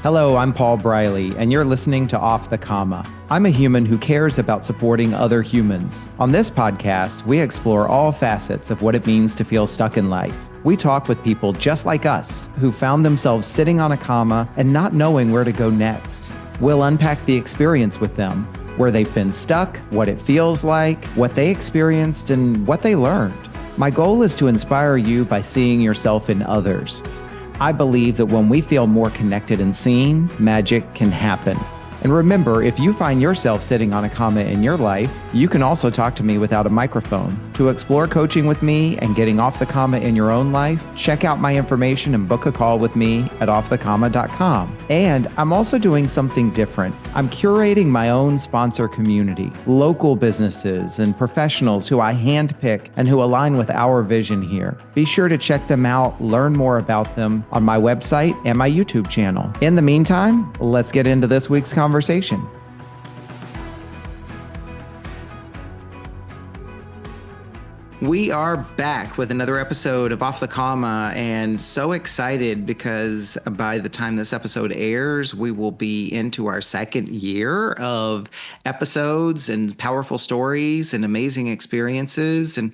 Hello, I'm Paul Briley, and you're listening to Off the Comma. I'm a human who cares about supporting other humans. On this podcast, we explore all facets of what it means to feel stuck in life. We talk with people just like us who found themselves sitting on a comma and not knowing where to go next. We'll unpack the experience with them, where they've been stuck, what it feels like, what they experienced, and what they learned. My goal is to inspire you by seeing yourself in others. I believe that when we feel more connected and seen, magic can happen. And remember, if you find yourself sitting on a comma in your life, you can also talk to me without a microphone. To explore coaching with me and getting off the comma in your own life, check out my information and book a call with me at offthecomma.com. And I'm also doing something different. I'm curating my own sponsor community, local businesses and professionals who I handpick and who align with our vision here. Be sure to check them out, learn more about them on my website and my YouTube channel. In the meantime, let's get into this week's conversation. We are back with another episode of Off the Comma, and so excited because by the time this episode airs, we will be into our second year of episodes and powerful stories and amazing experiences and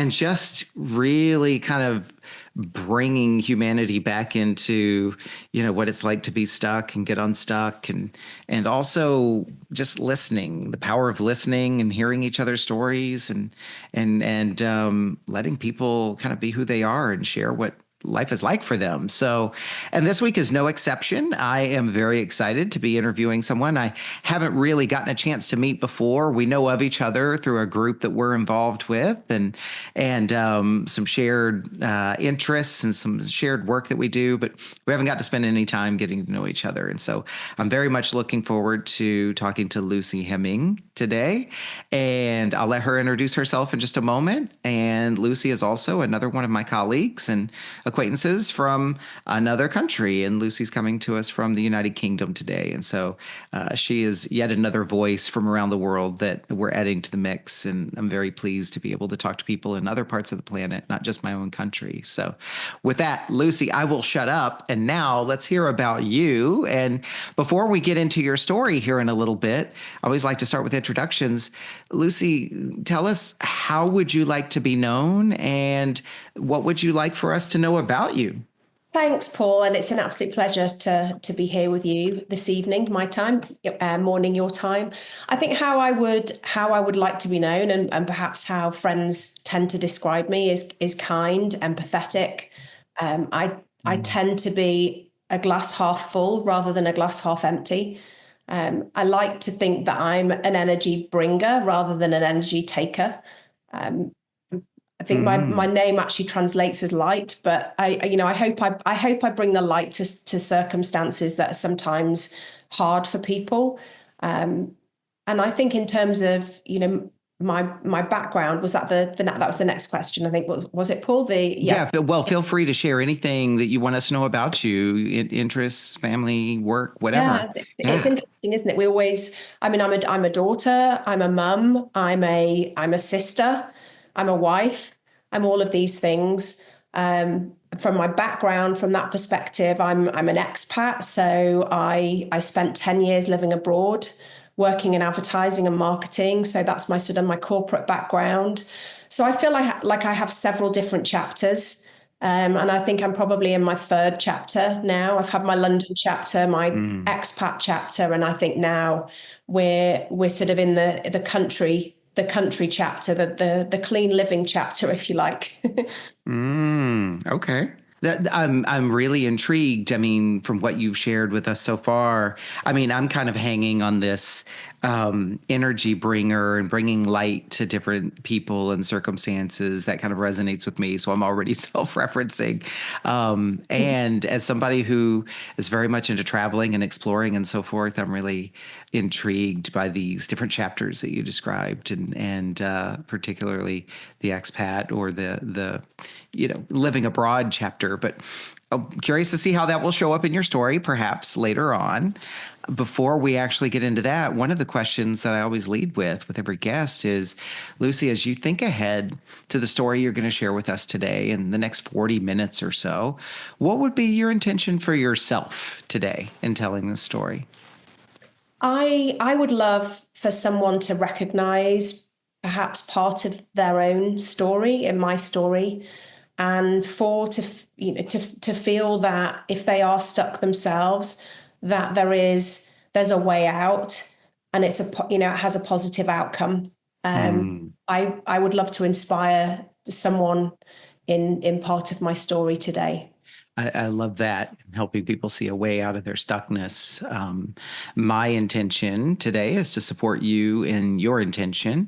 just really kind of bringing humanity back into, what it's like to be stuck and get unstuck, and also just listening, the power of listening and hearing each other's stories and letting people kind of be who they are and share what life is like for them. So, and this week is no exception. I am very excited to be interviewing someone I haven't really gotten a chance to meet before. We know of each other through a group that we're involved with and some shared interests and some shared work that we do, but we haven't got to spend any time getting to know each other. And so I'm very much looking forward to talking to Lucy Hemming today, and I'll let her introduce herself in just a moment. And Lucy is also another one of my colleagues and acquaintances from another country, and Lucy's coming to us from the United Kingdom today. And so she is yet another voice from around the world that we're adding to the mix, and I'm very pleased to be able to talk to people in other parts of the planet, not just my own country. So with that, Lucy, I will shut up, and now let's hear about you. And before we get into your story here in a little bit, I always like to start with introductions. Lucy, tell us, how would you like to be known, and what would you like for us to know about you? Thanks, Paul, and it's an absolute pleasure to be here with you this evening, my time, morning, your time. I think how I would like to be known, and perhaps how friends tend to describe me is kind, empathetic. I tend to be a glass half full rather than a glass half empty. I like to think that I'm an energy bringer rather than an energy taker. I think my name actually translates as light, but I hope I bring the light to circumstances that are sometimes hard for people. And I think in terms of my background, was that that was the next question? I think was it, Paul? Well, feel free to share anything that you want us to know about you, interests, family, work, whatever. It's interesting, isn't it? I'm a daughter, I'm a mum, I'm a sister, I'm a wife, I'm all of these things. From my background, from that perspective, I'm an expat. So I spent 10 years living abroad, working in advertising and marketing. So that's my sort of my corporate background. So I feel like I have several different chapters. And I think I'm probably in my third chapter now. I've had my London chapter, my expat chapter, and I think now we're sort of in the country chapter, the clean living chapter, if you like. Okay. I'm really intrigued. I mean, from what you've shared with us so far, I mean, I'm kind of hanging on this energy bringer and bringing light to different people and circumstances that kind of resonates with me. So I'm already self-referencing. And as somebody who is very much into traveling and exploring and so forth, I'm really intrigued by these different chapters that you described, and particularly the expat or the living abroad chapter. But I'm curious to see how that will show up in your story, perhaps later on. Before we actually get into that, one of the questions that I always lead with every guest is, Lucy, as you think ahead to the story you're going to share with us today in the next 40 minutes or so, what would be your intention for yourself today in telling this story? I would love for someone to recognize perhaps part of their own story in my story, and for to feel that if they are stuck themselves, that there's a way out, and it has a positive outcome. Mm. I would love to inspire someone in part of my story today. I love that, helping people see a way out of their stuckness. My intention today is to support you in your intention,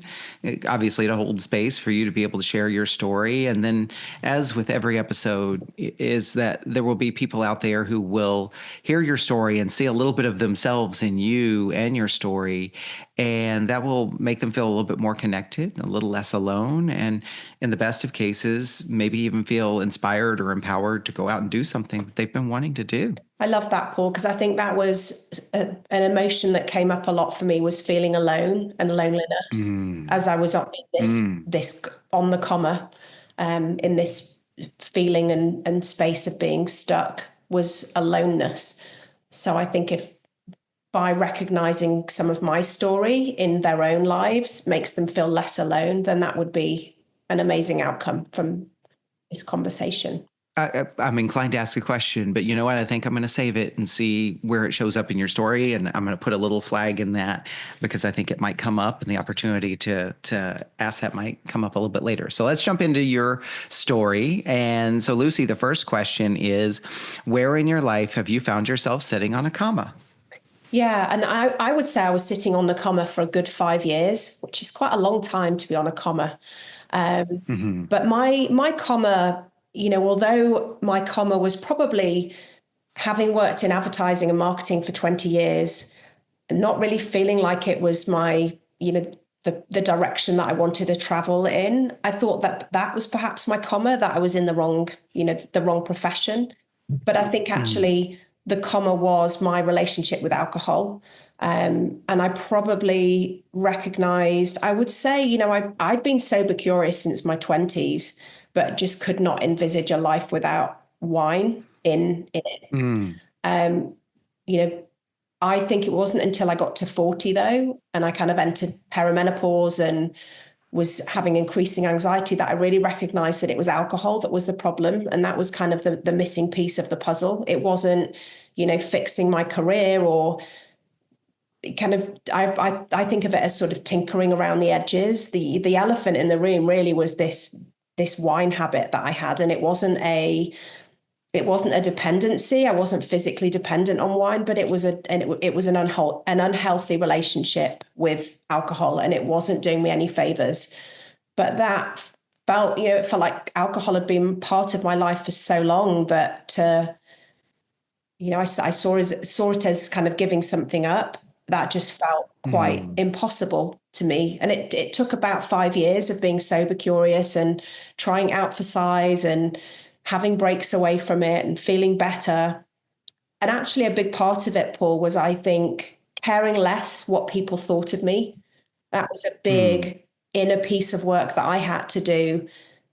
obviously to hold space for you to be able to share your story. And then, as with every episode, is that there will be people out there who will hear your story and see a little bit of themselves in you and your story. And that will make them feel a little bit more connected, a little less alone, and in the best of cases, maybe even feel inspired or empowered to go out and do something that they've been wanting to do. I love that, Paul, because I think that was an emotion that came up a lot for me, was feeling alone and loneliness Mm, as I was on mm, this on the comma, in this feeling and space of being stuck, was aloneness. So I think if by recognizing some of my story in their own lives makes them feel less alone, then that would be an amazing outcome from this conversation. I'm inclined to ask a question, but you know what? I think I'm going to save it and see where it shows up in your story, and I'm going to put a little flag in that because I think it might come up, and the opportunity to ask that might come up a little bit later. So let's jump into your story. And so, Lucy, the first question is, where in your life have you found yourself sitting on a comma? Yeah, and I would say I was sitting on the comma for a good 5 years, which is quite a long time to be on a comma. Um, Hmm. but my comma, although my comma was probably, having worked in advertising and marketing for 20 years, not really feeling like it was the direction that I wanted to travel in. I thought that that was perhaps my comma, that I was in the wrong profession. But I think Mm, actually the comma was my relationship with alcohol. And I probably recognized, I would say, I'd been sober curious since my 20s, but just could not envisage a life without wine in it. mm, Um, you know, I think it wasn't until I got to 40 though, and I kind of entered perimenopause and was having increasing anxiety, that I really recognized that it was alcohol that was the problem. And that was kind of the missing piece of the puzzle. It wasn't, fixing my career or kind of, I think of it as sort of tinkering around the edges. The elephant in the room really was this wine habit that I had. And it wasn't a dependency. I wasn't physically dependent on wine, but it was an unhealthy relationship with alcohol, and it wasn't doing me any favors. But that it felt like alcohol had been part of my life for so long that I saw it as kind of giving something up. That just felt quite mm, impossible to me. And it took about 5 years of being sober curious and trying out for size and having breaks away from it and feeling better. And actually, a big part of it, Paul, was, I think, caring less what people thought of me. That was a mm, big inner piece of work that I had to do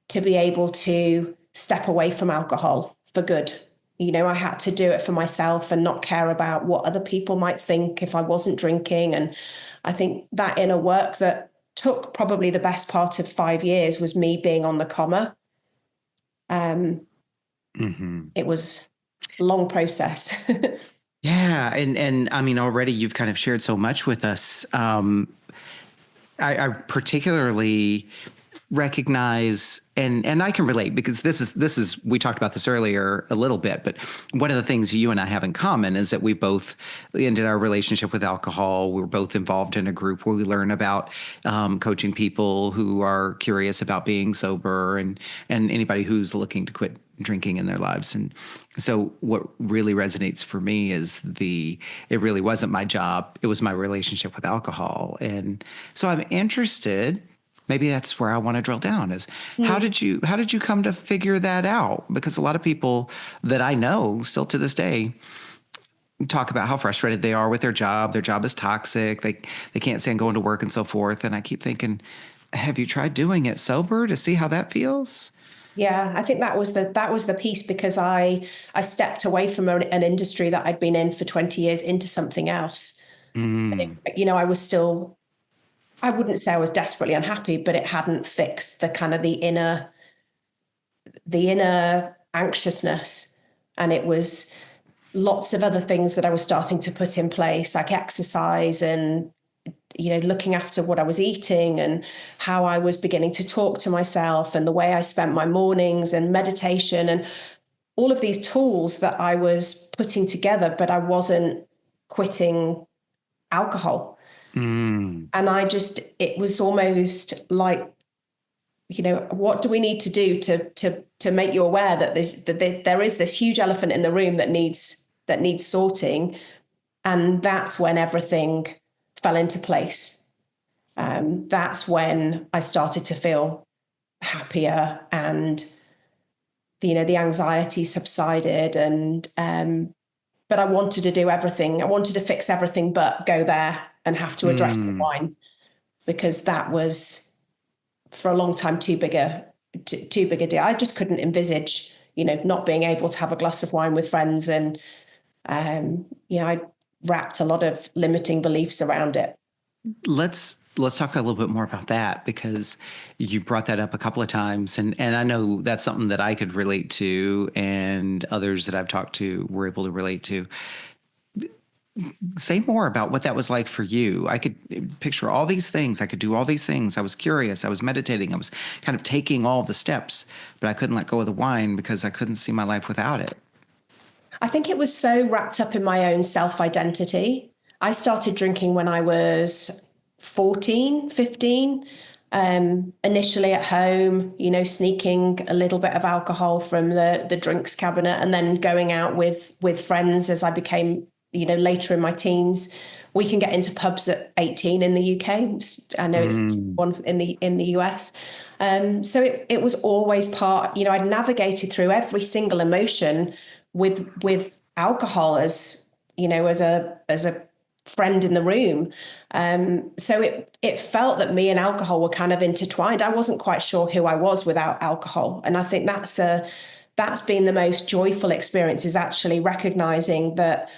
to be able to step away from alcohol for good. I had to do it for myself and not care about what other people might think if I wasn't drinking. And I think that inner work that took probably the best part of 5 years was me being on the comma. Um, hmm. it was a long process. Yeah, and I mean, already you've kind of shared so much with us. I particularly recognize, and I can relate because this is we talked about this earlier a little bit, but one of the things you and I have in common is that we both ended our relationship with alcohol. We were both involved in a group where we learn about coaching people who are curious about being sober, and anybody who's looking to quit drinking in their lives. And so what really resonates for me is it really wasn't my job, it was my relationship with alcohol. And so I'm interested, Maybe that's where I want to drill down is Mm. how did you come to figure that out? Because a lot of people that I know still to this day talk about how frustrated they are with their job. Their job is toxic. They can't stand going to work and so forth. And I keep thinking, have you tried doing it sober to see how that feels? Yeah, I think that was the piece because I stepped away from an industry that I'd been in for 20 years into something else. Mm, I was still, I wouldn't say I was desperately unhappy, but it hadn't fixed the kind of the inner anxiousness. And it was lots of other things that I was starting to put in place, like exercise and looking after what I was eating and how I was beginning to talk to myself and the way I spent my mornings and meditation and all of these tools that I was putting together, but I wasn't quitting alcohol. mm, And it was almost like, what do we need to do to make you aware that there is this huge elephant in the room that needs sorting, and that's when everything fell into place. That's when I started to feel happier, and the anxiety subsided, and but I wanted to do everything. I wanted to fix everything, but go there and have to address the mm. wine because that was for a long time too big a deal. I just couldn't envisage, not being able to have a glass of wine with friends, and I wrapped a lot of limiting beliefs around it. Let's talk a little bit more about that because you brought that up a couple of times, and I know that's something that I could relate to, and others that I've talked to were able to relate to. Say more about what that was like for you. I could picture all these things. I could do all these things. I was curious. I was meditating. I was kind of taking all the steps, but I couldn't let go of the wine because I couldn't see my life without it. I think it was so wrapped up in my own self identity. I started drinking when I was 14, 15. Initially at home, sneaking a little bit of alcohol from the drinks cabinet and then going out with friends as I became, later in my teens. We can get into pubs at 18 in the UK. I know it's Mm, one in the US. So it was always part, I'd navigated through every single emotion with alcohol as, as a friend in the room. So it felt that me and alcohol were kind of intertwined. I wasn't quite sure who I was without alcohol. And I think that's been the most joyful experience, is actually recognizing that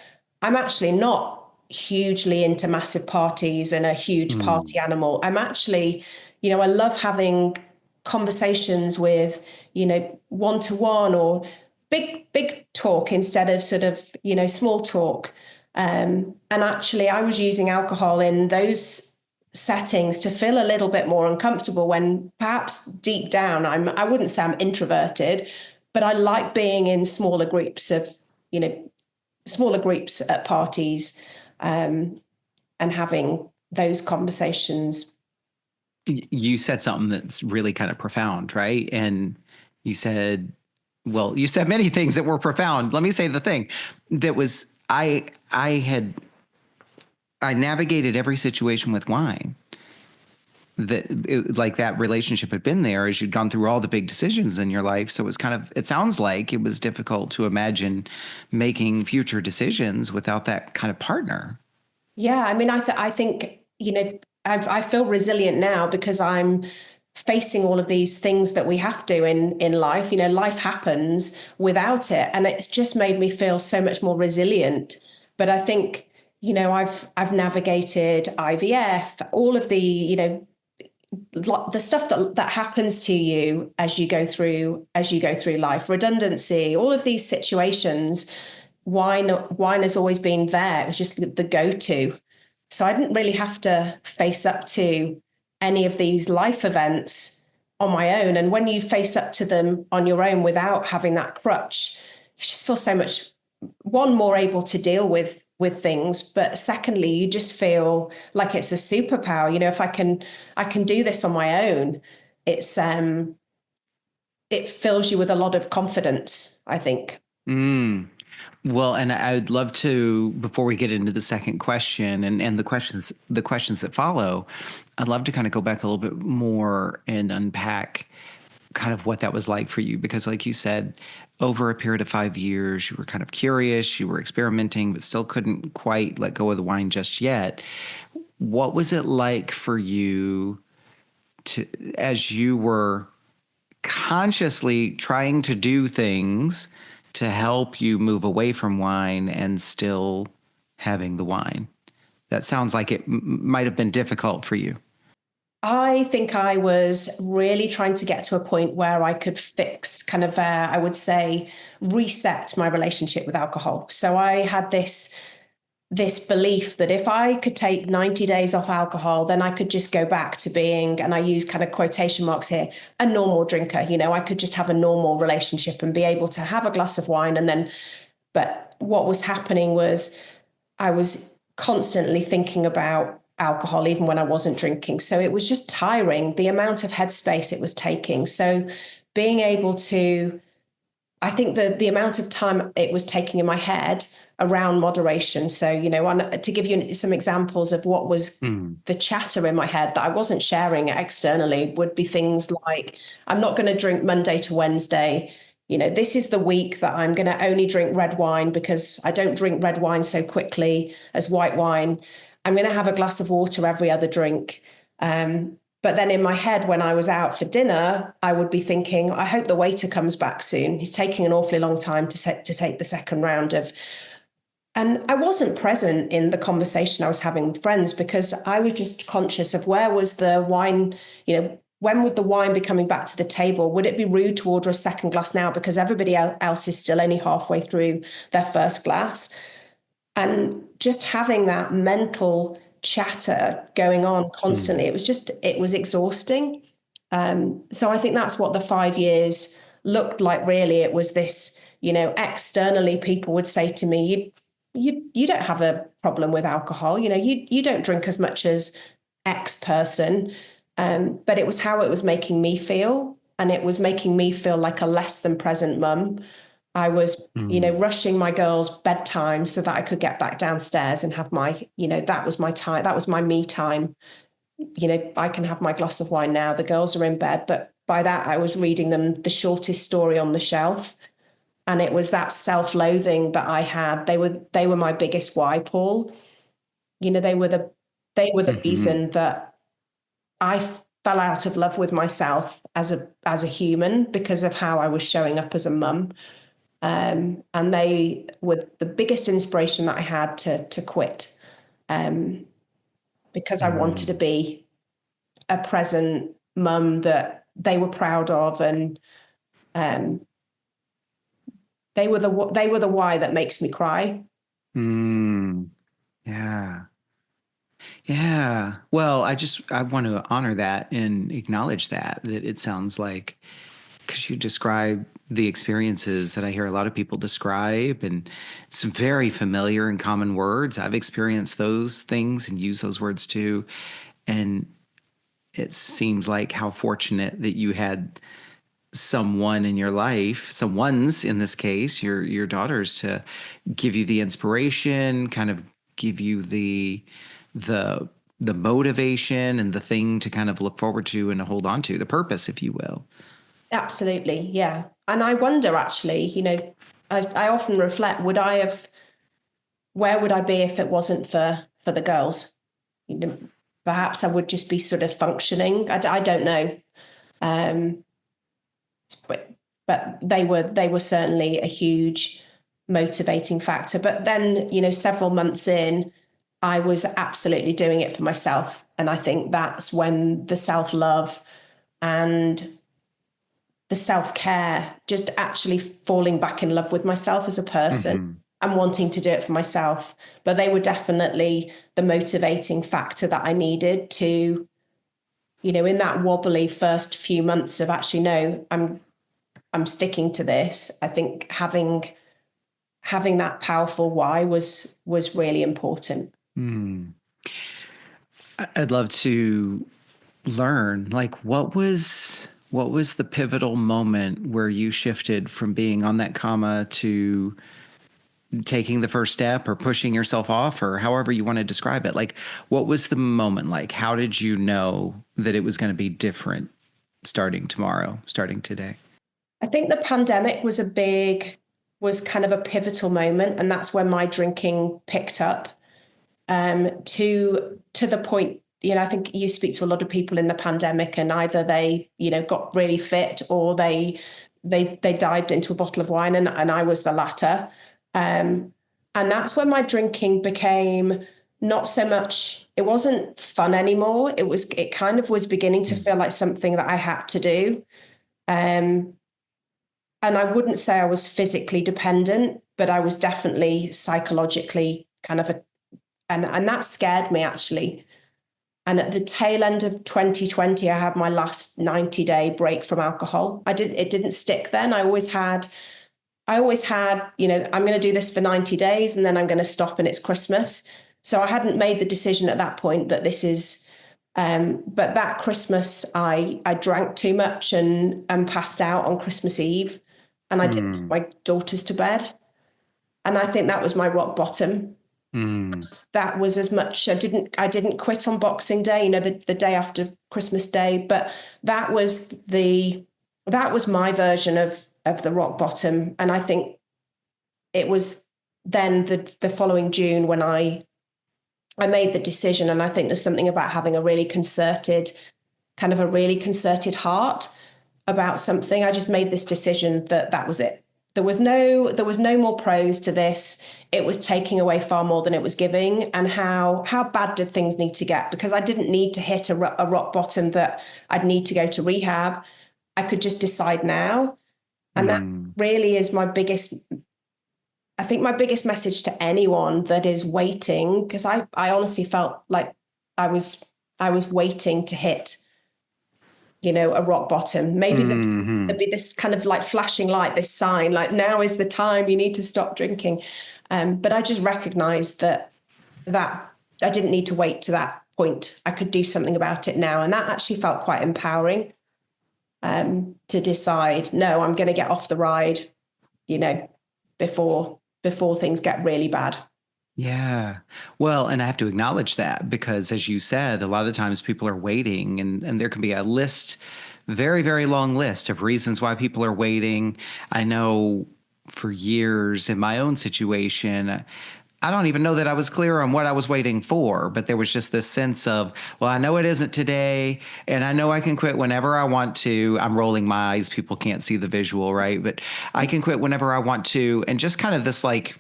I'm actually not hugely into massive parties and a huge mm, party animal. I'm actually, I love having conversations with, one to one or big talk instead of sort of, small talk. And actually, I was using alcohol in those settings to feel a little bit more uncomfortable when perhaps deep down I wouldn't say I'm introverted, but I like being in you know, smaller groups at parties, and having those conversations. you said something that's really kind of profound, right? And you said, well, you said many things that were profound. Let me say the thing that was I navigated every situation with wine. Like that relationship had been there as you'd gone through all the big decisions in your life. So it was kind of, it sounds like it was difficult to imagine making future decisions without that kind of partner. Yeah, I mean, I think, I feel resilient now because I'm facing all of these things that we have to in life. Life happens without it, and it's just made me feel so much more resilient. But I think, I've navigated IVF, all of the, the stuff that happens to you as you go through life, redundancy, all of these situations. Wine has always been there. It was just the go-to. So I didn't really have to face up to any of these life events on my own. And when you face up to them on your own without having that crutch, you just feel so much, one, more able to deal with things, but secondly, you just feel like it's a superpower. If I can do this on my own, it's it fills you with a lot of confidence, I think. Mm. Well, and I'd love to, before we get into the second question and the questions that follow, I'd love to kind of go back a little bit more and unpack kind of what that was like for you. Because like you said, over a period of 5 years, you were kind of curious, you were experimenting, but still couldn't quite let go of the wine just yet. What was it like for you to, as you were consciously trying to do things to help you move away from wine and still having the wine? That sounds like it might have been difficult for you. I think I was really trying to get to a point where I could fix kind of, I would say, reset my relationship with alcohol. So I had this belief that if I could take 90 days off alcohol, then I could just go back to being, and I use kind of quotation marks here, a normal drinker. I could just have a normal relationship and be able to have a glass of wine. And then, but what was happening was I was constantly thinking about alcohol, even when I wasn't drinking. So it was just tiring, the amount of headspace it was taking. So being able to, I think the amount of time it was taking in my head around moderation. So, to give you some examples of what was Mm. the chatter in my head that I wasn't sharing externally would be things like, I'm not going to drink Monday to Wednesday. This is the week that I'm going to only drink red wine because I don't drink red wine so quickly as white wine. I'm going to have a glass of water every other drink. But then in my head, when I was out for dinner, I would be thinking, I hope the waiter comes back soon. He's taking an awfully long time to take the second round of. And I wasn't present in the conversation I was having with friends because I was just conscious of where was the wine, when would the wine be coming back to the table? Would it be rude to order a second glass now because everybody else is still only halfway through their first glass? And just having that mental chatter going on constantly, Mm. it was exhausting. So I think that's what the 5 years looked like. Really, it was this, externally people would say to me, you don't have a problem with alcohol, you don't drink as much as X person. But it was how it was making me feel. And it was making me feel like a less than present mum. I was, Mm. rushing my girls' bedtime so that I could get back downstairs and have my, that was my time. That was my me time. I can have my glass of wine now. The girls are in bed. But by that, I was reading them the shortest story on the shelf. And it was that self-loathing that I had. They were my biggest why, Paul. They were the Hmm. reason that I fell out of love with myself as a human because of how I was showing up as a mum. And they were the biggest inspiration that I had to quit, um, because I wanted to Mm. be a present mum that they were proud of, and um, they were the why that makes me cry. Mm. Yeah. Yeah. Well, I want to honor that and acknowledge that it sounds like, because you describe the experiences that I hear a lot of people describe, and it's very familiar and common words. I've experienced those things and use those words too. And it seems like how fortunate that you had someone in your life, someone's in this case, your daughters, to give you the inspiration, kind of give you the the motivation and the thing to kind of look forward to and to hold on to, the purpose, if you will. Absolutely, yeah. And I wonder, actually, I often reflect, where would I be if it wasn't for the girls? You know, Perhaps I would just be sort of functioning. I don't know. Um, but they were certainly a huge motivating factor. But then, several months in, I was absolutely doing it for myself. And I think that's when the self-love and the self-care, just actually falling back in love with myself as a person Mm-hmm. and wanting to do it for myself. But they were definitely the motivating factor that I needed to, in that wobbly first few months of actually, no, I'm sticking to this. I think having that powerful why was really important. Mm. I'd love to learn, like, what was the pivotal moment where you shifted from being on that comma to taking the first step or pushing yourself off or however you want to describe it. Like, what was the moment like? How did you know that it was going to be different starting tomorrow, starting today? I think the pandemic was kind of a pivotal moment, and that's when my drinking picked up to the point. I think you speak to a lot of people in the pandemic, and either they, got really fit, or they dived into a bottle of wine, and I was the latter. And that's when my drinking became not so much, it wasn't fun anymore. It kind of was beginning to feel like something that I had to do. Um, and I wouldn't say I was physically dependent, but I was definitely psychologically kind of and that scared me actually. And at the tail end of 2020, I had my last 90-day break from alcohol. It didn't stick then. I always had, I'm going to do this for 90 days and then I'm going to stop and it's Christmas. So I hadn't made the decision at that point that this is, but that Christmas, I drank too much and passed out on Christmas Eve, and I didn't put Mm. my daughters to bed. And I think that was my rock bottom. Mm. That was as much, I didn't quit on Boxing Day, the day after Christmas Day, but that was my version of the rock bottom. And I think it was then the following June when I made the decision. And I think there's something about having a really concerted heart about something. I just made this decision that was it. There was no more pros to this. It was taking away far more than it was giving. And how bad did things need to get? Because I didn't need to hit a rock bottom that I'd need to go to rehab. I could just decide now. And that Mm. really is I think my biggest message to anyone that is waiting, because I honestly felt like I was waiting to hit, a rock bottom. Maybe Mm-hmm. there'd be this kind of like flashing light, this sign, like now is the time you need to stop drinking. But I just recognized that I didn't need to wait to that point. I could do something about it now. And that actually felt quite empowering, to decide, no, I'm going to get off the ride, before things get really bad. Yeah. Well, and I have to acknowledge that because, as you said, a lot of times people are waiting, and there can be a list, very, very long list of reasons why people are waiting. I know for years in my own situation, I don't even know that I was clear on what I was waiting for, but there was just this sense of, well, I know it isn't today, and I know I can quit whenever I want to. I'm rolling my eyes. People can't see the visual, right? But I can quit whenever I want to. And just kind of this like,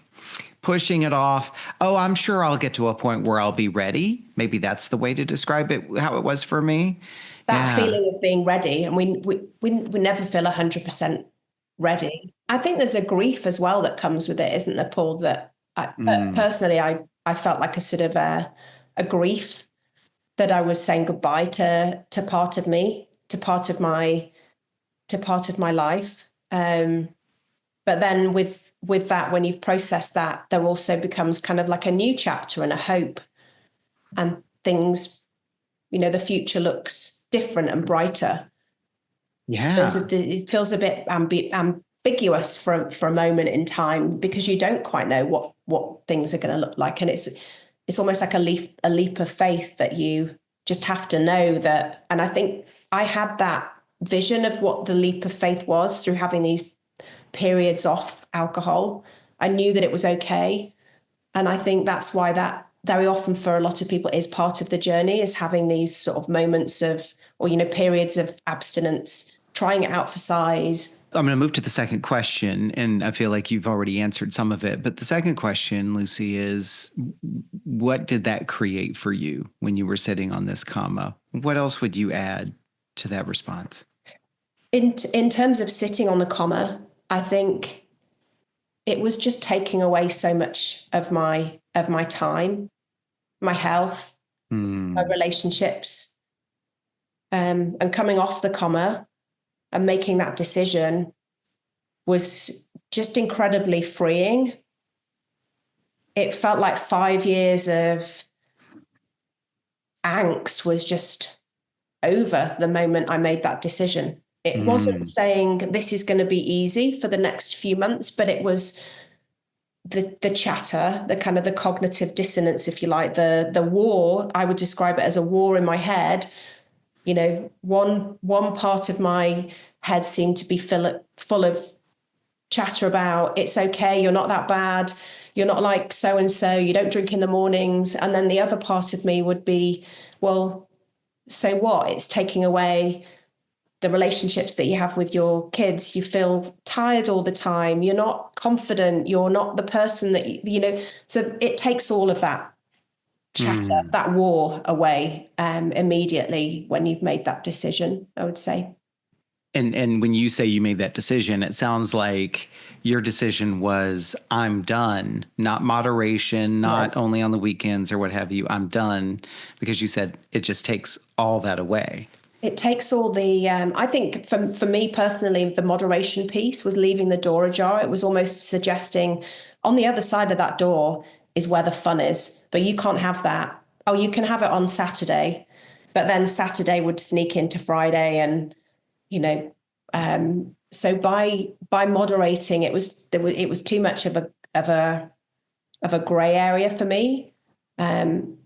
pushing it off. Oh, I'm sure I'll get to a point where I'll be ready. Maybe that's the way to describe it, how it was for me. That Yeah. feeling of being ready, and we never feel 100% ready. I think there's a grief as well that comes with it, isn't there, Paul? But Mm. personally, I felt like a sort of a grief that I was saying goodbye to part of me, to part of my life. But then with that, when you've processed that, there also becomes kind of like a new chapter and a hope, and things, the future looks different and brighter. Yeah. It feels a bit ambiguous for a moment in time, because you don't quite know what things are going to look like, and it's almost like a leap of faith that you just have to know that. And I think I had that vision of what the leap of faith was through having these periods off alcohol. I knew that it was okay, and I think that's why that very often for a lot of people is part of the journey, is having these sort of moments of, or, periods of abstinence, trying it out for size. I'm going to move to the second question, and I feel like you've already answered some of it. But the second question, Lucy, is what did that create for you when you were sitting on this comma? What else would you add to that response? In terms of sitting on the comma, I think it was just taking away so much of my time, my health, my Mm. relationships, and coming off the comma and making that decision was just incredibly freeing. It felt like 5 years of angst was just over the moment I made that decision. It wasn't Mm. saying this is going to be easy for the next few months, but it was the chatter, the kind of the cognitive dissonance, if you like, the war. I would describe it as a war in my head. One part of my head seemed to be full of chatter about it's okay, you're not that bad, you're not like so and so, you don't drink in the mornings. And then the other part of me would be, well, so what? It's taking away the relationships that you have with your kids. You feel tired all the time. You're not confident. You're not the person that, so it takes all of that chatter, that war away immediately when you've made that decision, I would say. And when you say you made that decision, it sounds like your decision was, I'm done, not moderation, not Right. only on the weekends or what have you. I'm done, because you said it just takes all that away. It takes all the, I think for me personally, the moderation piece was leaving the door ajar. It was almost suggesting on the other side of that door is where the fun is, but you can't have that. Oh, you can have it on Saturday, but then Saturday would sneak into Friday, and you know, so by moderating, it was too much of a grey area for me. And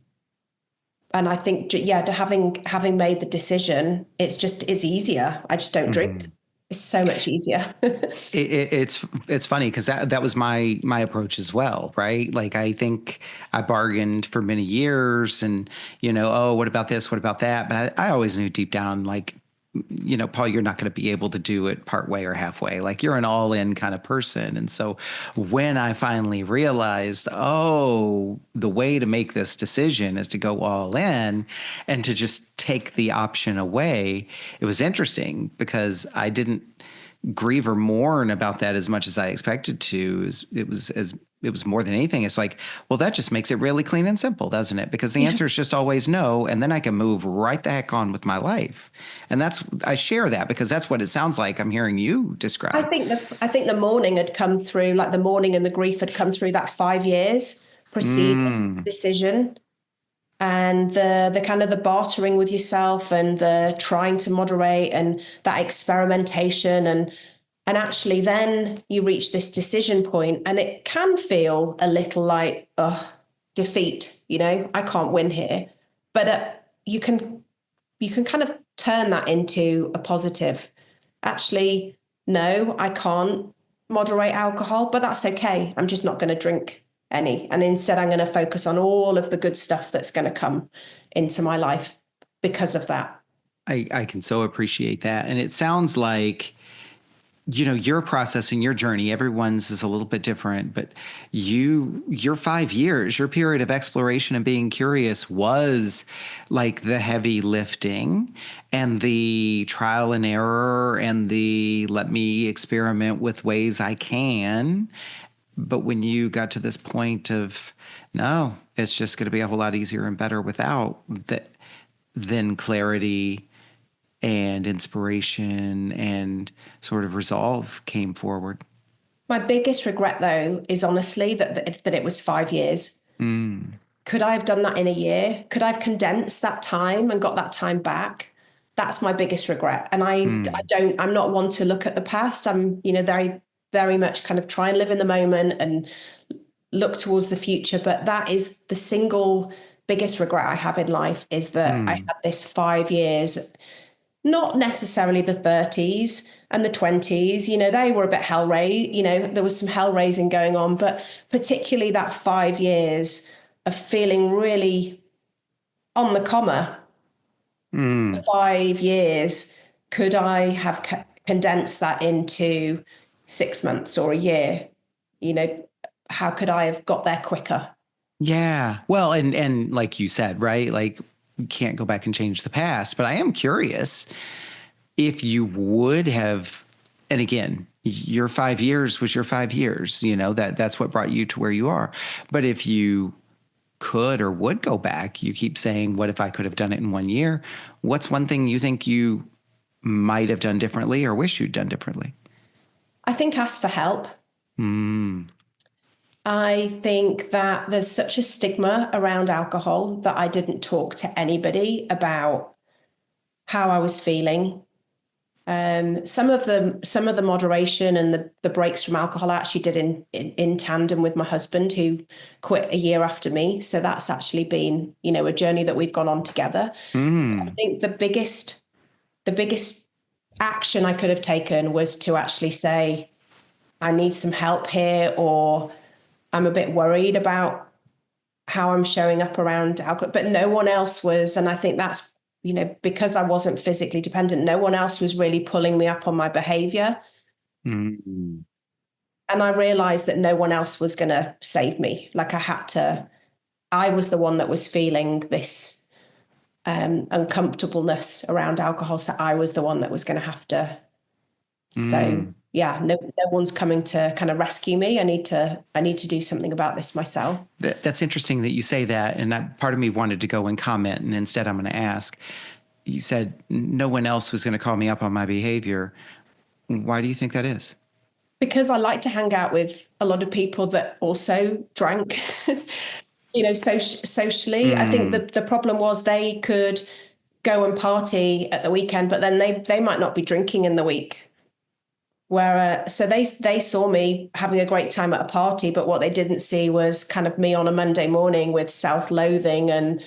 I think, yeah, having made the decision, it's easier. I just don't drink. It's so much easier. It's funny because that was my approach as well, right? Like, I think I bargained for many years, and oh, what about this? What about that? But I always knew deep down, like, Paul, you're not going to be able to do it part way or halfway. Like, you're an all in kind of person. And so when I finally realized, oh, the way to make this decision is to go all in and to just take the option away, it was interesting because I didn't grieve or mourn about that as much as I expected to. It was more than anything. It's like, well, that just makes it really clean and simple, doesn't it? Because the Yeah. answer is just always no. And then I can move right the heck on with my life. And I share that because that's what it sounds like I'm hearing you I describe. think the mourning had come through, like the mourning and the grief had come through that 5 years preceding Mm, the decision, and the kind of the bartering with yourself and the trying to moderate and that experimentation, and actually then you reach this decision point and it can feel a little like, oh, defeat, I can't win here. But you can kind of turn that into a positive. Actually, no, I can't moderate alcohol, but that's okay. I'm just not going to drink any. And instead, I'm going to focus on all of the good stuff that's going to come into my life because of that. I can so appreciate that. And it sounds like, your process and your journey, everyone's is a little bit different, but your 5 years, your period of exploration and being curious was like the heavy lifting and the trial and error and the let me experiment with ways I can. But when you got to this point of, no, it's just going to be a whole lot easier and better without that, then clarity and inspiration and sort of resolve came forward. My biggest regret, though, is honestly that it was 5 years. Could I have done that in a year? Could I have condensed that time and got that time back? That's my biggest regret. And I'm not one to look at the past. I'm, very, very much kind of try and live in the moment and look towards the future. But that is the single biggest regret I have in life, is that I had this 5 years, not necessarily the 30s and the 20s, they were a bit hell raised, there was some hell raising going on, but particularly that 5 years of feeling really on the comma. 5 years, could I have condensed that into 6 months or a year? How could I have got there quicker? Yeah. Well, and like you said, right? Like, you can't go back and change the past, but I am curious if you would have, and again, your 5 years was your 5 years, that's what brought you to where you are. But if you could or would go back, you keep saying, what if I could have done it in 1 year? What's one thing you think you might have done differently or wish you'd done differently? I think ask for help. I think that there's such a stigma around alcohol that I didn't talk to anybody about how I was feeling. Some of the moderation and the breaks from alcohol I actually did in tandem with my husband, who quit a year after me. So that's actually been, a journey that we've gone on together. I Mm. think the biggest action I could have taken was to actually say, I need some help here, or I'm a bit worried about how I'm showing up around alcohol, but no one else was. And I think that's, because I wasn't physically dependent, no one else was really pulling me up on my behavior. Mm. And I realized that no one else was going to save me. Like I was the one that was feeling this uncomfortableness around alcohol. So I was the one that was going to have to. So Mm. yeah, no one's coming to kind of rescue me. I need to do something about this myself. That's interesting that you say that. And part of me wanted to go and comment, and instead I'm going to ask. You said no one else was going to call me up on my behavior. Why do you think that is? Because I like to hang out with a lot of people that also drank, socially. I think Mm. the problem was they could go and party at the weekend, but then they might not be drinking in the week. Where so they saw me having a great time at a party, but what they didn't see was kind of me on a Monday morning with self-loathing and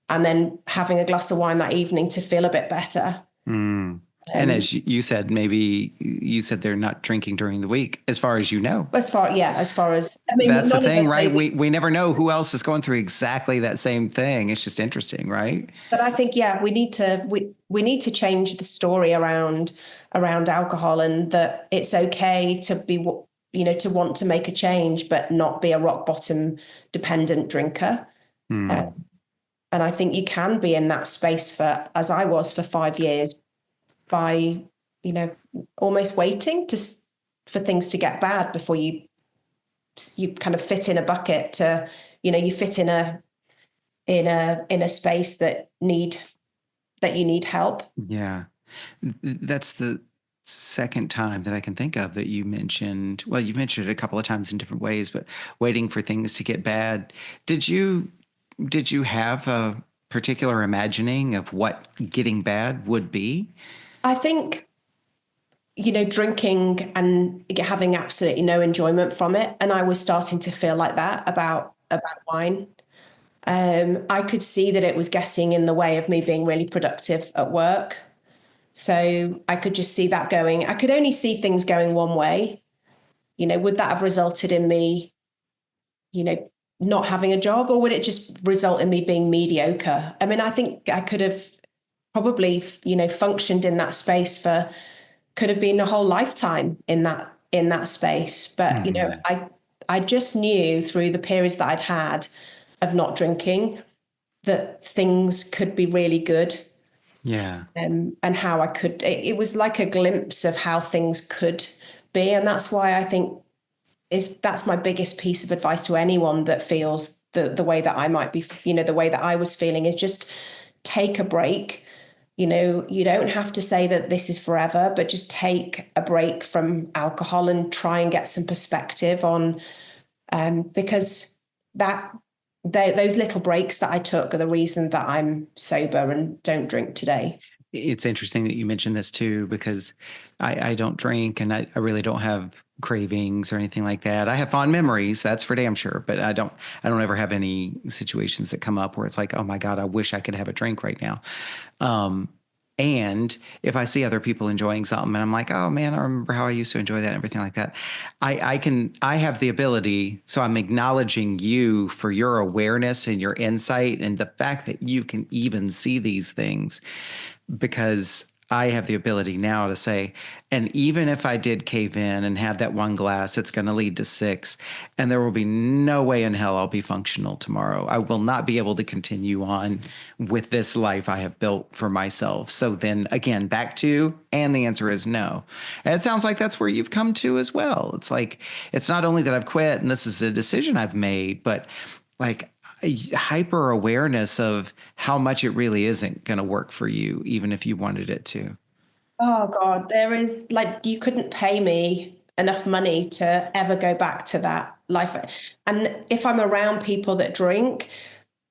then having a glass of wine that evening to feel a bit better. Mm. And Um, as you said, maybe you said they're not drinking during the week, as far as you know. as far as I mean, That's the none of thing, us right? maybe. We never know who else is going through exactly that same thing. It's just interesting, right? But I think, yeah, we need to change the story around alcohol, and that it's okay to be, to want to make a change, but not be a rock bottom dependent drinker. Uh, Mm. and I think you can be in that space as I was for 5 years, by, you know, almost waiting for things to get bad before you kind of fit in a bucket to, you fit in a space that you need help. Yeah. That's the second time that I can think of that you mentioned. Well, you mentioned it a couple of times in different ways, but waiting for things to get bad. Did you did you have a particular imagining of what getting bad would be? I think, drinking and having absolutely no enjoyment from it. And I was starting to feel like that about wine. I could see that it was getting in the way of me being really productive at work. So I could just see that going. I could only see things going one way. Would that have resulted in me, not having a job, or would it just result in me being mediocre? I mean, I think I could have probably, functioned in that space for, could have been a whole lifetime in that space. But, Hmm. I just knew through the periods that I'd had of not drinking that things could be really good. Yeah. And how it was like a glimpse of how things could be. And that's why I think that's my biggest piece of advice to anyone that feels the way that I might be, the way that I was feeling, is just take a break. You don't have to say that this is forever, but just take a break from alcohol and try and get some perspective on, because that those little breaks that I took are the reason that I'm sober and don't drink today. It's interesting that you mentioned this too, because I don't drink and I really don't have cravings or anything like that. I have fond memories, that's for damn sure, but I don't ever have any situations that come up where it's like, oh my God, I wish I could have a drink right now. Um, and if I see other people enjoying something and I'm like, oh man, I remember how I used to enjoy that and everything like that. I have the ability. So I'm acknowledging you for your awareness and your insight and the fact that you can even see these things, because I have the ability now to say, and even if I did cave in and had that one glass, it's going to lead to six, and there will be no way in hell I'll be functional tomorrow. I will not be able to continue on with this life I have built for myself. So then again, back to, and the answer is no. And it sounds like that's where you've come to as well. It's like, it's not only that I've quit and this is a decision I've made, but like hyper awareness of how much it really isn't going to work for you, even if you wanted it to. Oh God, there is, like, you couldn't pay me enough money to ever go back to that life. And if I'm around people that drink,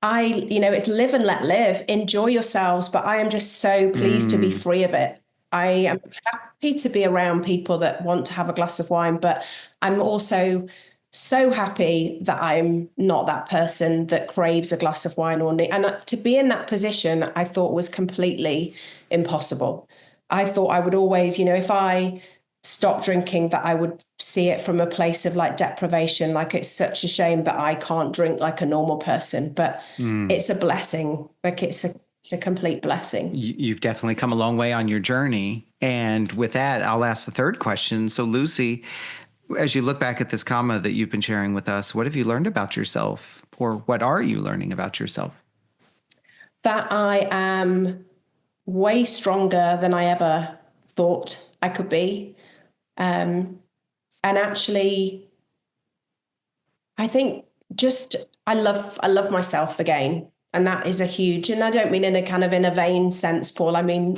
it's live and let live, enjoy yourselves. But I am just so pleased to be Mm, free of it. I am happy to be around people that want to have a glass of wine, but I'm also so happy that I'm not that person that craves a glass of wine or and to be in that position, I thought was completely impossible. I thought I would always, if I stopped drinking, that I would see it from a place of like deprivation, like it's such a shame that I can't drink like a normal person, but Mm. it's a blessing. Like it's a complete blessing. You've definitely come a long way on your journey. And with that, I'll ask the third question. So, Lucy, as you look back at this comma that you've been sharing with us, what have you learned about yourself? Or what are you learning about yourself? That I am way stronger than I ever thought I could be. And actually, I think just I love myself again. And that is a huge, and I don't mean in a vain sense, Paul. I mean,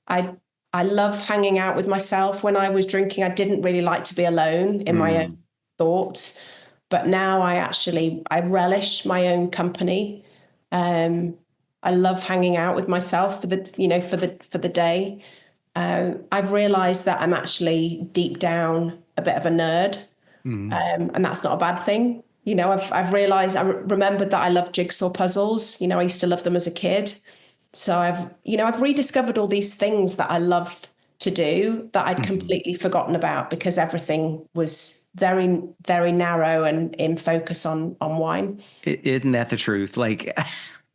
I I love hanging out with myself. When I was drinking, I didn't really like to be alone in my own Mm. thoughts. But now I relish my own company. Um, I love hanging out with myself for the day. I've realized that I'm actually deep down a bit of a nerd, Mm. and that's not a bad thing. I've realized remembered that I love jigsaw puzzles. I used to love them as a kid. So I've rediscovered all these things that I love to do that I'd Mm. completely forgotten about because everything was very, very narrow and in focus on wine. Isn't that the truth? Like,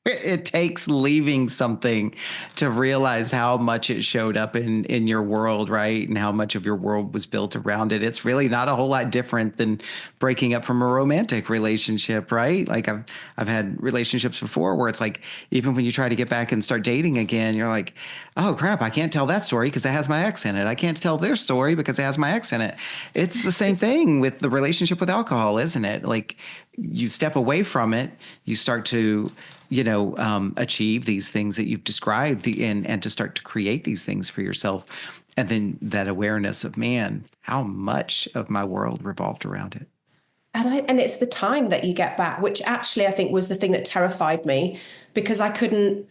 it takes leaving something to realize how much it showed up in your world, right? And how much of your world was built around it. It's really not a whole lot different than breaking up from a romantic relationship, right? Like I've had relationships before where it's like even when you try to get back and start dating again, you're like, oh crap, I can't tell that story because it has my ex in it. I can't tell their story because it has my ex in it. It's the same thing with the relationship with alcohol, isn't it? Like you step away from it, you start to achieve these things that you've described and to start to create these things for yourself. And then that awareness of, man, how much of my world revolved around it. And it's the time that you get back, which actually I think was the thing that terrified me because I couldn't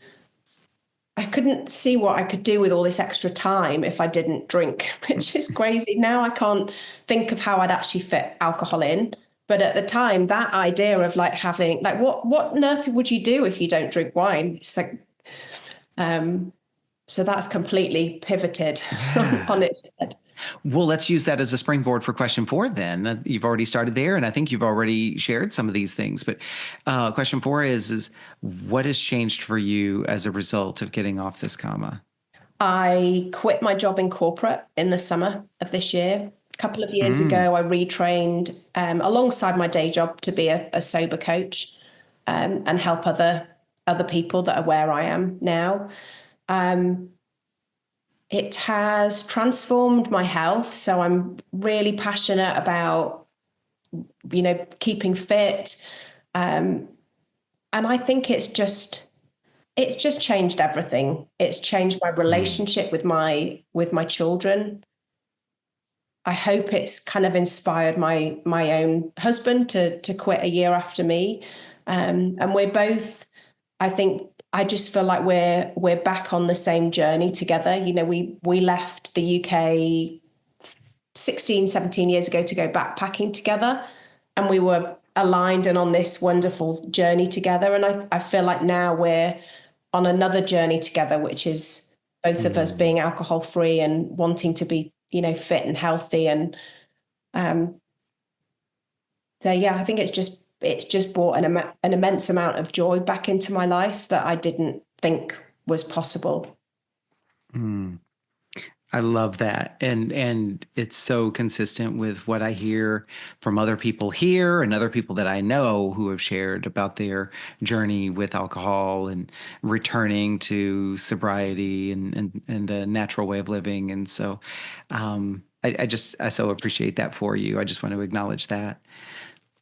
see what I could do with all this extra time if I didn't drink, which is crazy. Now I can't think of how I'd actually fit alcohol in. But at the time, that idea of like having like what on earth would you do if you don't drink wine? It's like so that's completely pivoted on Yeah. its head. Well, let's use that as a springboard for question four then. You've already started there, and I think you've already shared some of these things. But question four is what has changed for you as a result of getting off this comma? I quit my job in corporate in the summer of this year. A couple of years Mm. ago, I retrained alongside my day job to be a sober coach and help other people that are where I am now. Um, it has transformed my health, so I'm really passionate about keeping fit, and I think it's just changed everything. It's changed my Mm. relationship with my children. I hope it's kind of inspired my own husband to quit a year after me, and we're both. I think I just feel like we're back on the same journey together. We left the UK 16, 17 years ago to go backpacking together, and we were aligned and on this wonderful journey together. And I feel like now we're on another journey together, which is both of us Mm. being alcohol free and wanting to be, fit and healthy. And um, so, yeah, I think it's just brought an immense amount of joy back into my life that I didn't think was possible. Mm. I love that. And it's so consistent with what I hear from other people here and other people that I know who have shared about their journey with alcohol and returning to sobriety and a natural way of living. And so I so appreciate that for you. I just want to acknowledge that.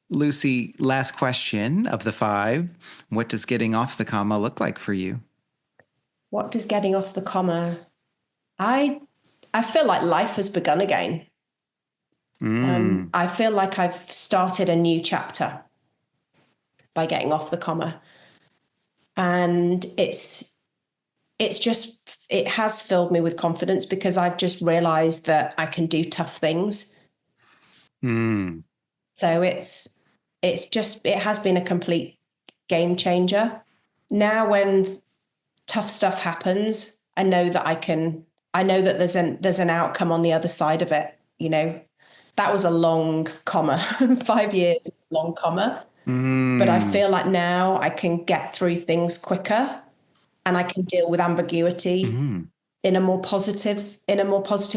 Lucy, last question of the five. What does getting off the comma look like for you? What does getting off the comma? I I feel like life has begun again. Mm. I feel like I've started a new chapter by getting off the comma. And it has filled me with confidence because I've just realized that I can do tough things. Mm. So it has been a complete game changer. Now when tough stuff happens, I know that there's an outcome on the other side of it. That was a long comma, 5 years, long comma. But I Mm. feel like now I can get through things quicker and I can deal with ambiguity Mm. in a more positive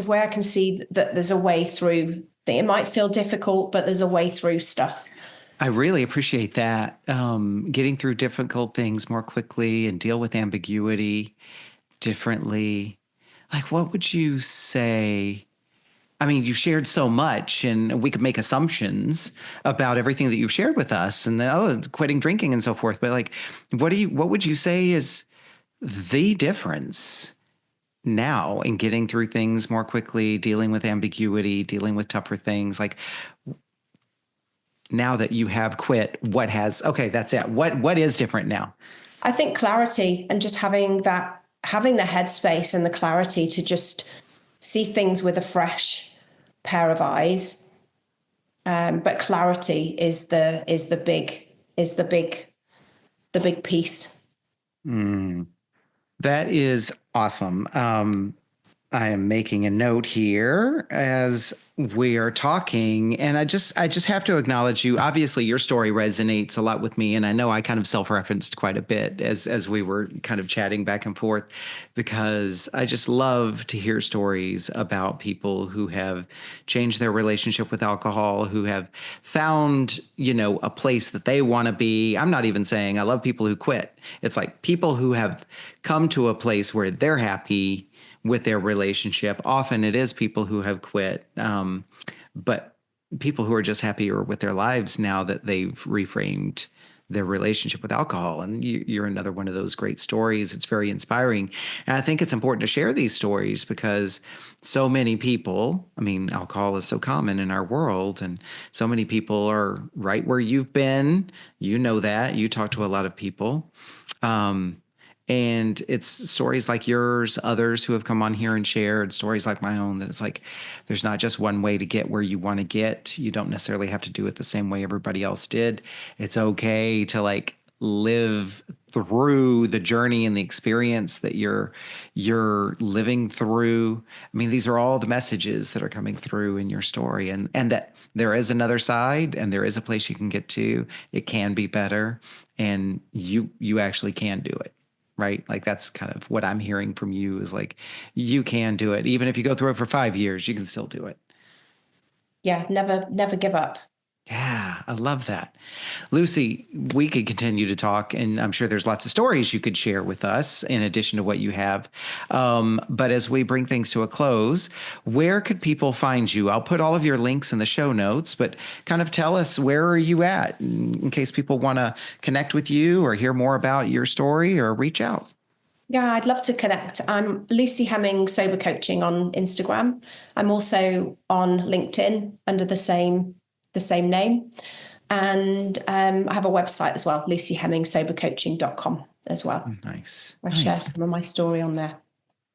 way. I can see that there's a way through. It might feel difficult, but there's a way through stuff. I really appreciate that. Getting through difficult things more quickly and deal with ambiguity differently. Like, what would you say? I mean, you've shared so much, and we could make assumptions about everything that you've shared with us, and quitting drinking and so forth. But like, what would you say is the difference now in getting through things more quickly, dealing with ambiguity, dealing with tougher things? Like, now that you have quit, okay, that's it. What is different now? I think clarity and just having the headspace and the clarity to just see things with a fresh pair of eyes. But clarity is the big piece. Mm, that is awesome. I am making a note here as we are talking, and I just have to acknowledge you. Obviously, your story resonates a lot with me, and I know I kind of self-referenced quite a bit as we were kind of chatting back and forth, because I just love to hear stories about people who have changed their relationship with alcohol, who have found, a place that they want to be. I'm not even saying I love people who quit. It's like people who have come to a place where they're happy with their relationship. Often it is people who have quit, but people who are just happier with their lives now that they've reframed their relationship with alcohol. And you're another one of those great stories. It's very inspiring. And I think it's important to share these stories because so many people, I mean, alcohol is so common in our world, and so many people are right where you've been. You know that. You talk to a lot of people. Um, and it's stories like yours, others who have come on here and shared stories like my own, that it's like there's not just one way to get where you want to get. You don't necessarily have to do it the same way everybody else did. It's okay to like live through the journey and the experience that you're living through. I mean, these are all the messages that are coming through in your story, and that there is another side and there is a place you can get to. It can be better, and you actually can do it. Right? Like that's kind of what I'm hearing from you is like, you can do it. Even if you go through it for 5 years, you can still do it. Yeah, never give up. Yeah, I love that. Lucy, we could continue to talk, and I'm sure there's lots of stories you could share with us in addition to what you have. But as we bring things to a close, where could people find you? I'll put all of your links in the show notes, but kind of tell us, where are you at in case people want to connect with you or hear more about your story or reach out. Yeah, I'd love to connect. I'm Lucy Hemming Sober Coaching on Instagram. I'm also on LinkedIn under the same name. And I have a website as well, lucyhemmingsobercoaching.com as well. Nice. I share Nice. some of my story on there.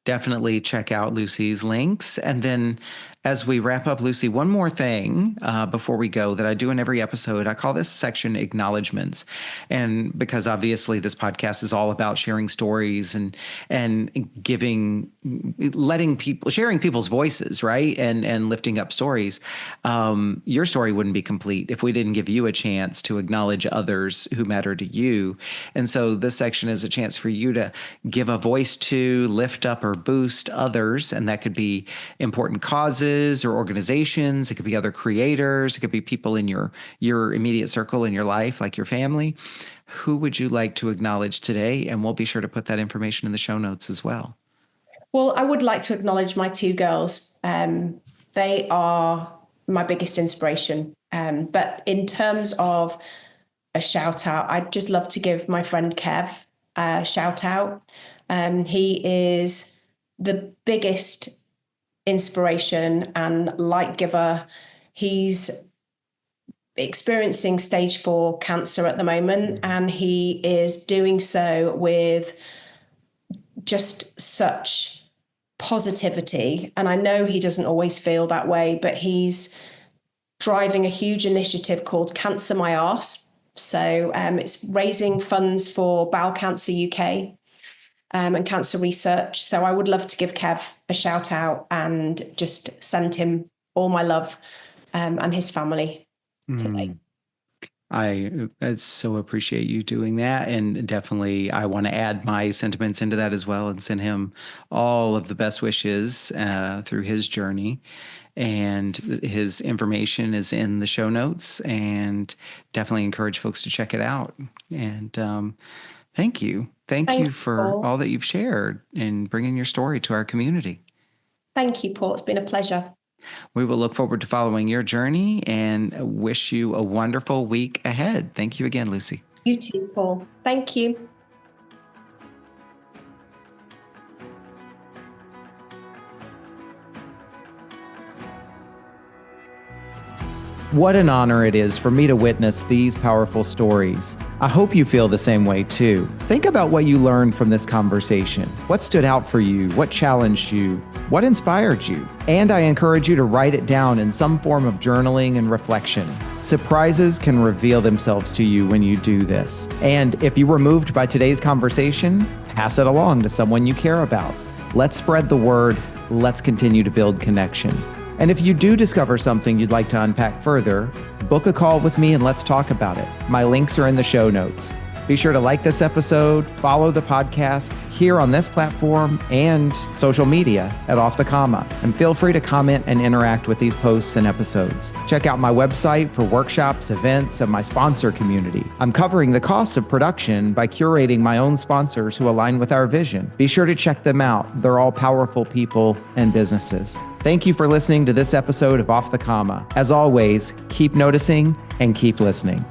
Definitely check out Lucy's links. And then as we wrap up, Lucy, one more thing before we go that I do in every episode. I call this section acknowledgments. And because obviously this podcast is all about sharing stories and letting people, sharing people's voices, right? And lifting up stories. Your story wouldn't be complete if we didn't give you a chance to acknowledge others who matter to you. And so this section is a chance for you to give a voice to, lift up, or boost others. And that could be important causes or organizations. It could be other creators. It could be people in your immediate circle in your life, like your family. Who would you like to acknowledge today? And we'll be sure to put that information in the show notes as well. Well, I would like to acknowledge my two girls. They are my biggest inspiration. But in terms of a shout out, I'd just love to give my friend Kev a shout out. He is the biggest inspiration and light giver. He's experiencing stage 4 cancer at the moment, and he is doing so with just such positivity. And I know he doesn't always feel that way, but he's driving a huge initiative called Cancer My Arse. So it's raising funds for Bowel Cancer UK and cancer research. So I would love to give Kev a shout out and just send him all my love and his family today. I so appreciate you doing that. And definitely, I want to add my sentiments into that as well and send him all of the best wishes through his journey. And his information is in the show notes, and definitely encourage folks to check it out. And thank you. Thank you for all that you've shared and bringing your story to our community. Thank you, Paul. It's been a pleasure. We will look forward to following your journey and wish you a wonderful week ahead. Thank you again, Lucy. You too, Paul. Thank you. What an honor it is for me to witness these powerful stories. I hope you feel the same way too. Think about what you learned from this conversation. What stood out for you? What challenged you? What inspired you? And I encourage you to write it down in some form of journaling and reflection. Surprises can reveal themselves to you when you do this. And if you were moved by today's conversation, pass it along to someone you care about. Let's spread the word. Let's continue to build connection. And if you do discover something you'd like to unpack further, book a call with me and let's talk about it. My links are in the show notes. Be sure to like this episode, follow the podcast here on this platform and social media at Off the Comma. And feel free to comment and interact with these posts and episodes. Check out my website for workshops, events, and my sponsor community. I'm covering the costs of production by curating my own sponsors who align with our vision. Be sure to check them out. They're all powerful people and businesses. Thank you for listening to this episode of Off the Comma. As always, keep noticing and keep listening.